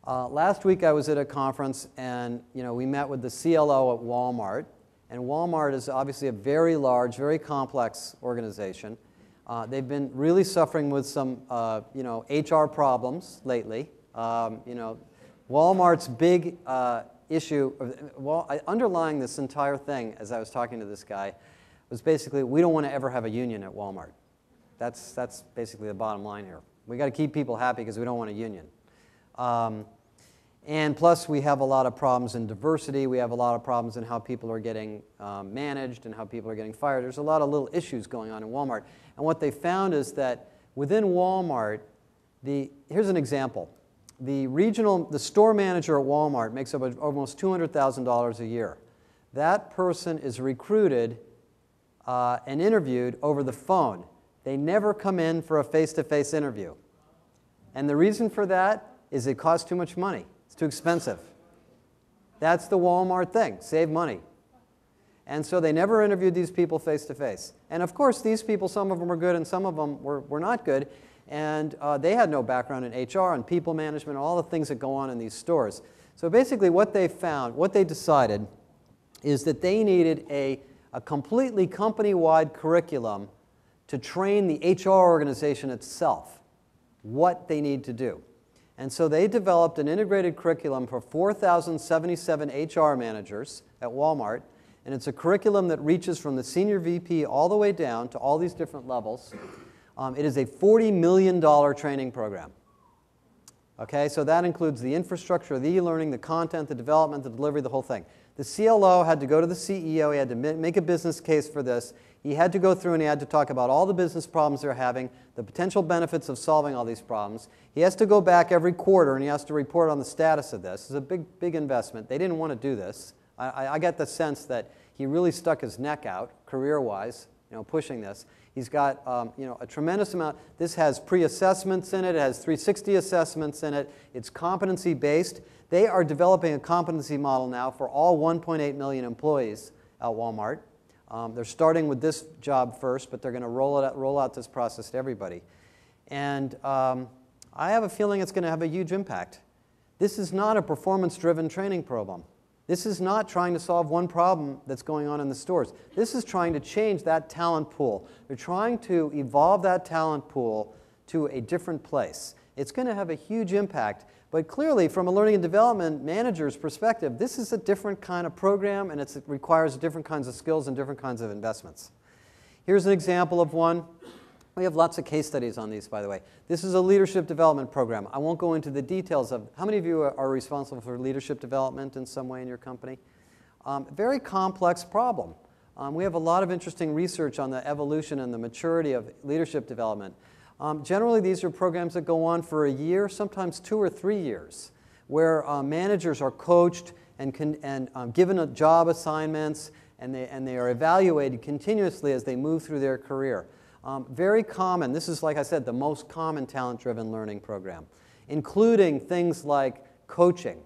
Last week I was at a conference and we met with the CLO at Walmart. And Walmart is obviously a very large, very complex organization. They've been really suffering with some HR problems lately. Walmart's big issue, underlying this entire thing as I was talking to this guy, was basically we don't want to ever have a union at Walmart. That's basically the bottom line here. We got to keep people happy because we don't want a union. And plus, we have a lot of problems in diversity. We have a lot of problems in how people are getting managed and how people are getting fired. There's a lot of little issues going on in Walmart. And what they found is that within Walmart, here's an example. The store manager at Walmart makes up almost $200,000 a year. That person is recruited and interviewed over the phone. They never come in for a face-to-face interview. And the reason for that is it costs too much money. It's too expensive. That's the Walmart thing, save money. And so they never interviewed these people face-to-face. And of course, these people, some of them were good and some of them were not good. And they had no background in HR and people management, all the things that go on in these stores. So basically what they found, what they decided, is that they needed a completely company-wide curriculum to train the HR organization itself what they need to do. And so they developed an integrated curriculum for 4,077 HR managers at Walmart. And it's a curriculum that reaches from the senior VP all the way down to all these different levels. It is a $40 million training program. Okay, so that includes the infrastructure, the e-learning, the content, the development, the delivery, the whole thing. The CLO had to go to the CEO. He had to make a business case for this. He had to go through and he had to talk about all the business problems they're having, the potential benefits of solving all these problems. He has to go back every quarter and he has to report on the status of this. It's a big, big investment. They didn't want to do this. I get the sense that he really stuck his neck out, career-wise, pushing this. He's got a tremendous amount. This has pre-assessments in it. It has 360 assessments in it. It's competency-based. They are developing a competency model now for all 1.8 million employees at Walmart. They're starting with this job first, but they're going to roll out this process to everybody. And I have a feeling it's going to have a huge impact. This is not a performance-driven training program. This is not trying to solve one problem that's going on in the stores. This is trying to change that talent pool. They're trying to evolve that talent pool to a different place. It's going to have a huge impact. But clearly, from a learning and development manager's perspective, this is a different kind of program, and it requires different kinds of skills and different kinds of investments. Here's an example of one. We have lots of case studies on these, by the way. This is a leadership development program. I won't go into the details of how many of you are responsible for leadership development in some way in your company. Very complex problem. We have a lot of interesting research on the evolution and the maturity of leadership development. Generally, these are programs that go on for a year, sometimes 2 or 3 years, where managers are coached and given job assignments, and they are evaluated continuously as they move through their career. Very common. This is, like I said, the most common talent-driven learning program, including things like coaching,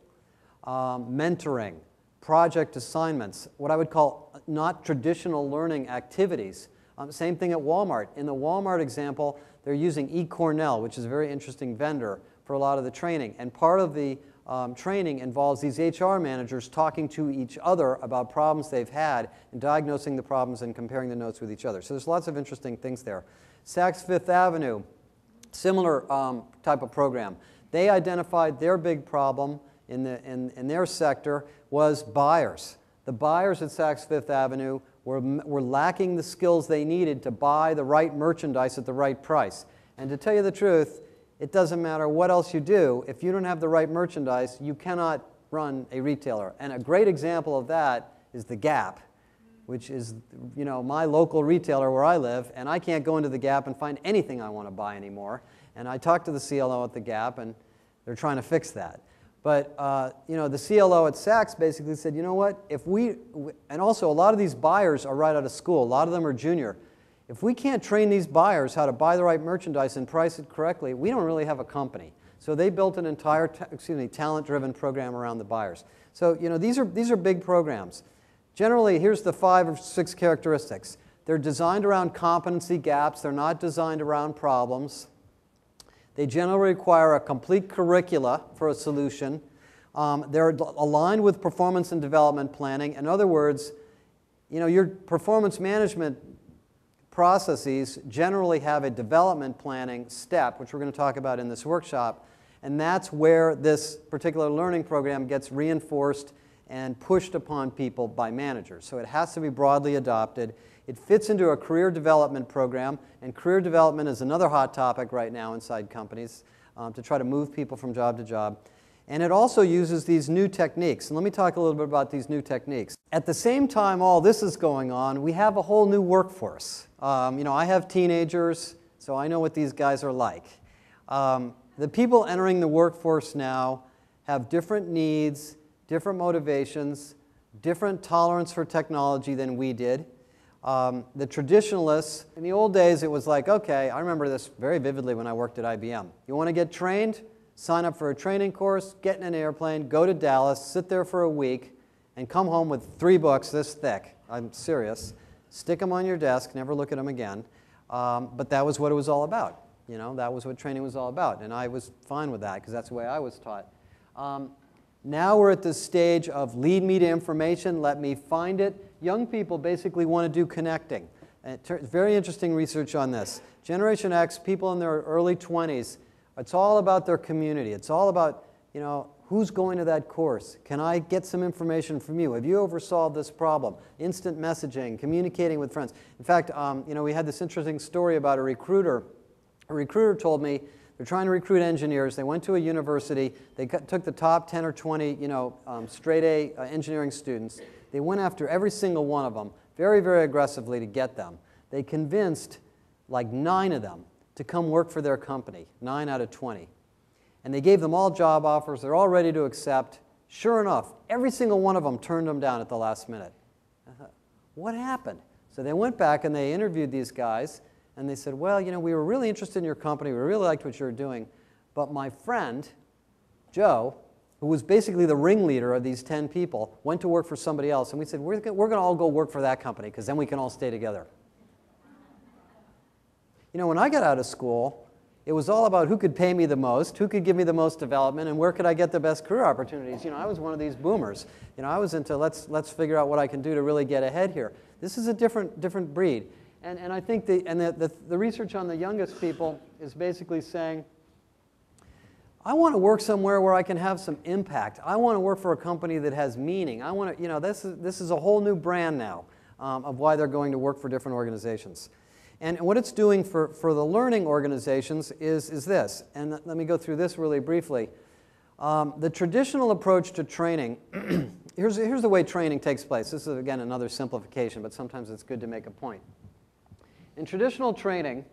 mentoring, project assignments, what I would call not traditional learning activities. Same thing at Walmart. In the Walmart example, they're using eCornell, which is a very interesting vendor for a lot of the training. And part of the training involves these HR managers talking to each other about problems they've had and diagnosing the problems and comparing the notes with each other. So there's lots of interesting things there. Saks Fifth Avenue, similar type of program. They identified their big problem in their sector was buyers. The buyers at Saks Fifth Avenue were lacking the skills they needed to buy the right merchandise at the right price. And to tell you the truth, it doesn't matter what else you do. If you don't have the right merchandise, you cannot run a retailer. And a great example of that is the Gap, which is my local retailer where I live. And I can't go into the Gap and find anything I want to buy anymore. And I talked to the CLO at the Gap, and they're trying to fix that. But the CLO at Saks basically said, you know what? And also a lot of these buyers are right out of school. A lot of them are junior. If we can't train these buyers how to buy the right merchandise and price it correctly, we don't really have a company. So they built an entire talent-driven program around the buyers. So these are big programs. Generally, here's the 5 or 6 characteristics. They're designed around competency gaps. They're not designed around problems. They generally require a complete curricula for a solution. They're aligned with performance and development planning. In other words, your performance management processes generally have a development planning step, which we're going to talk about in this workshop. And that's where this particular learning program gets reinforced and pushed upon people by managers. So it has to be broadly adopted. It fits into a career development program, and career development is another hot topic right now inside companies to try to move people from job to job. And it also uses these new techniques. And let me talk a little bit about these new techniques. At the same time all this is going on, we have a whole new workforce. I have teenagers, so I know what these guys are like. The people entering the workforce now have different needs, different motivations, different tolerance for technology than we did. The traditionalists, in the old days it was like, okay, I remember this very vividly when I worked at IBM. You want to get trained? Sign up for a training course, get in an airplane, go to Dallas, sit there for a week, and come home with 3 books this thick. I'm serious. Stick them on your desk, never look at them again. But that was what it was all about. That was what training was all about. And I was fine with that because that's the way I was taught. Now we're at the stage of lead me to information, let me find it. Young people basically want to do connecting. And very interesting research on this. Generation X, people in their early 20s, it's all about their community. It's all about, who's going to that course? Can I get some information from you? Have you ever solved this problem? Instant messaging, communicating with friends. In fact, we had this interesting story about a recruiter. A recruiter told me they're trying to recruit engineers. They went to a university. They took the top 10 or 20, straight A engineering students. They went after every single one of them very, very aggressively to get them. They convinced like 9 of them to come work for their company, 9 out of 20. And they gave them all job offers. They're all ready to accept. Sure enough, every single one of them turned them down at the last minute. I thought, what happened? So they went back and they interviewed these guys. And they said, well, we were really interested in your company. We really liked what you were doing. But my friend, Joe, who was basically the ringleader of these 10 people, went to work for somebody else. And we said, we're going to all go work for that company because then we can all stay together. When I got out of school, it was all about who could pay me the most, who could give me the most development, and where could I get the best career opportunities. I was one of these boomers. I was into let's figure out what I can do to really get ahead here. This is a different breed. And I think the research on the youngest people is basically saying, I want to work somewhere where I can have some impact. I want to work for a company that has meaning. I want to, this is a whole new brand now of why they're going to work for different organizations. And what it's doing for the learning organizations is this. And let me go through this really briefly. The traditional approach to training, here's the way training takes place. This is, again, another simplification, but sometimes it's good to make a point. In traditional training,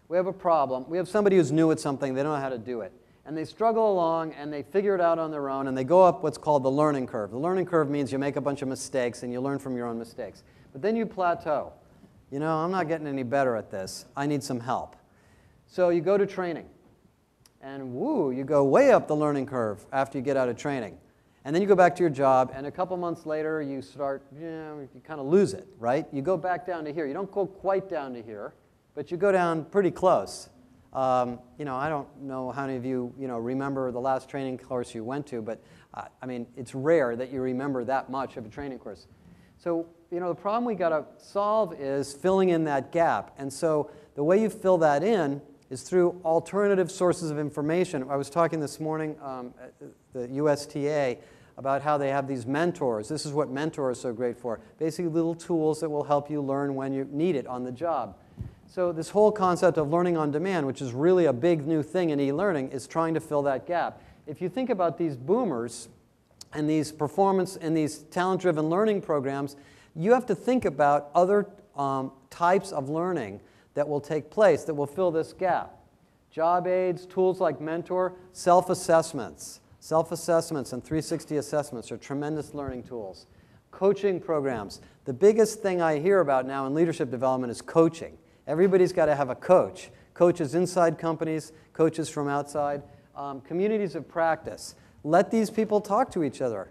we have a problem. We have somebody who's new at something. They don't know how to do it. And they struggle along, and they figure it out on their own, and they go up what's called the learning curve. The learning curve means you make a bunch of mistakes, and you learn from your own mistakes. But then you plateau. I'm not getting any better at this. I need some help. So you go to training. And woo, you go way up the learning curve after you get out of training. And then you go back to your job, and a couple months later, you start, you kind of lose it, right? You go back down to here. You don't go quite down to here, but you go down pretty close. I don't know how many of you, remember the last training course you went to, but it's rare that you remember that much of a training course. So, the problem we got to solve is filling in that gap. And so the way you fill that in is through alternative sources of information. I was talking this morning at the USTA about how they have these mentors. This is what Mentor is so great for. Basically little tools that will help you learn when you need it on the job. So this whole concept of learning on demand, which is really a big new thing in e-learning, is trying to fill that gap. If you think about these boomers and these performance and these talent-driven learning programs, you have to think about other types of learning that will take place, that will fill this gap. Job aids, tools like Mentor, self-assessments. Self-assessments and 360 assessments are tremendous learning tools. Coaching programs. The biggest thing I hear about now in leadership development is coaching. Everybody's got to have a coach. Coaches inside companies, coaches from outside. Communities of practice. Let these people talk to each other.